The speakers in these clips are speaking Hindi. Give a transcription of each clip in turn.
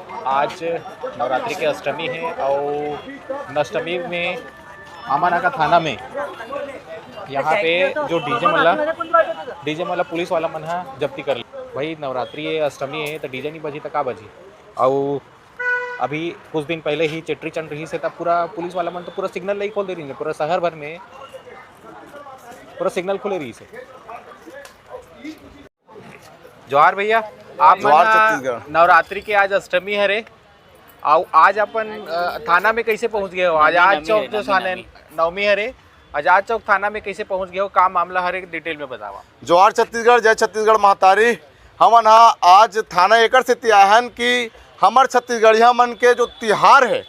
आज नवरात्रि के अष्टमी है और अष्टमी में आमाना का थाना में यहाँ पे जो डीजे वाला पुलिस वाला मन है जब्ती कर भाई नवरात्रि है अष्टमी है तो डीजे नहीं बजी तो का बजी। और अभी कुछ दिन पहले ही चेट्री चल रही से तब पूरा पुलिस वाला मन तो पूरा सिग्नल नहीं खोल दे रही है, पूरा शहर भर में पूरा सिग्नल खुले रही से। जोहार भैया, आप छत्तीसगढ़ नवरात्रि के आज अष्टमी है रे, और आज अपन थाना में कैसे पहुंच गए हो? आजाद चौक जो थाने नवमी है रे, आजाद चौक थाना में कैसे पहुंच गए हो? का मामला हर एक डिटेल में बतावा। जोहार छत्तीसगढ़, जय छत्तीसगढ़ महतारी। हमन आज थाना एकड़ से तियाहन कि हमर छत्तीसगढ़िया मन के जो तिहार है,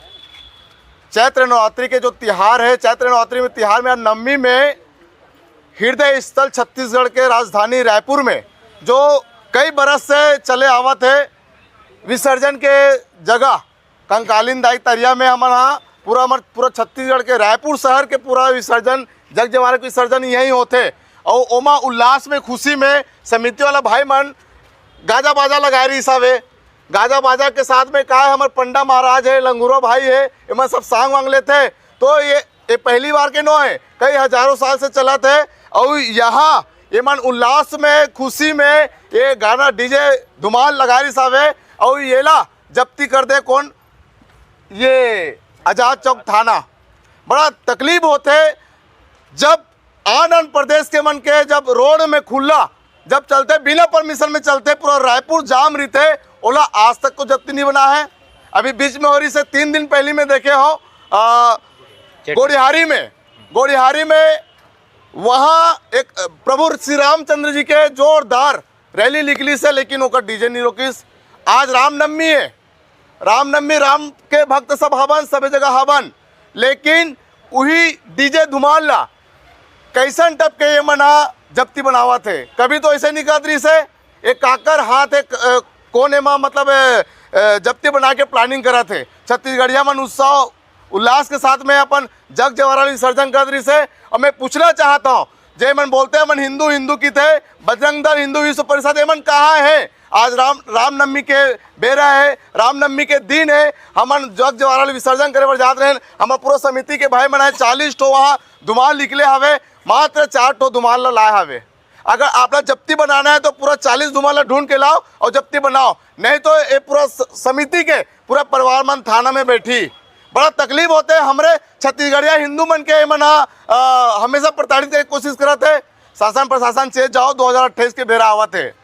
चैत्र नवरात्रि के जो तिहार है, चैत्र नवरात्रि में तिहार में नवमी में हृदय स्थल छत्तीसगढ़ के राजधानी रायपुर में जो कई बरस से चले आवत है विसर्जन के जगह कंकालीन दाई तरिया में हमन पूरा छत्तीसगढ़ के रायपुर शहर के पूरा विसर्जन जग जवारे के विसर्जन यहीं होते। और ओमा उल्लास में खुशी में समिति वाला भाई मन गाजा बाजा लगाए रही सावे। गाजा बाजा के साथ में का है हमारे पंडा महाराज है, लंगूरो भाई है, इमन सब सांग वांग लेते। तो ये पहली बार के नो है, कई हजारों साल से चला थे। और यहाँ ये मन उल्लास में खुशी में ये गाना डीजे धुमाल लगा रही सावे। और ये ला जब्ती कर दे कौन, ये आजाद चौक थाना। बड़ा तकलीफ होते जब आनंद प्रदेश के मन के जब रोड में खुला जब चलते बिना परमिशन में चलते पूरा रायपुर जाम रहते, ओला आज तक को जब्ती नहीं बना है। अभी बीच में हो रही से 3 दिन पहले में देखे हो गोड़िहारी में वहाँ एक प्रभु श्री रामचंद्र जी के जोरदार रैली निकली से, लेकिन ओकर डीजे नहीं रोकिस। आज रामनवमी है, रामनवमी राम के भक्त सब हवन, सभी जगह हवन, लेकिन वही डीजे धुमाल ला कैसन टप के ये मना जब्ती बनावा थे। कभी तो ऐसे नहीं करत रही से एक काकर हाथ एक कोने में मतलब जब्ती बना के प्लानिंग करा थे। छत्तीसगढ़िया मन उत्साह उल्लास के साथ में अपन जग जवारा विसर्जन कर रही से। और मैं पूछना चाहता हूँ, जय मन बोलते हैं मन हिंदू की थे, बजरंग दल हिंदू विश्व परिषद मन कहाँ है? आज रामनवमी के बेरा है, रामनवमी के दिन है, हमन जग जवारा विसर्जन करे बर जात रहे। हम पूरा समिति के भाई मन 40 ठो वहाँ धुमाल निकले हवे, मात्र 4 ठो धुमाल लाए हवे। अगर आपका जब्ती बनाना है तो पूरा 40 धुमाल ढूंढ के लाओ और जब्ती बनाओ, नहीं तो ये पूरा समिति के पूरा परिवार मन थाना में बैठी। बड़ा तकलीफ होते हैं हमरे छत्तीसगढ़िया हिंदू मन के मन हमेशा प्रताड़ित करने की कोशिश करते। शासन प्रशासन चेंज जाओ, 2028 के बेरा आवत है।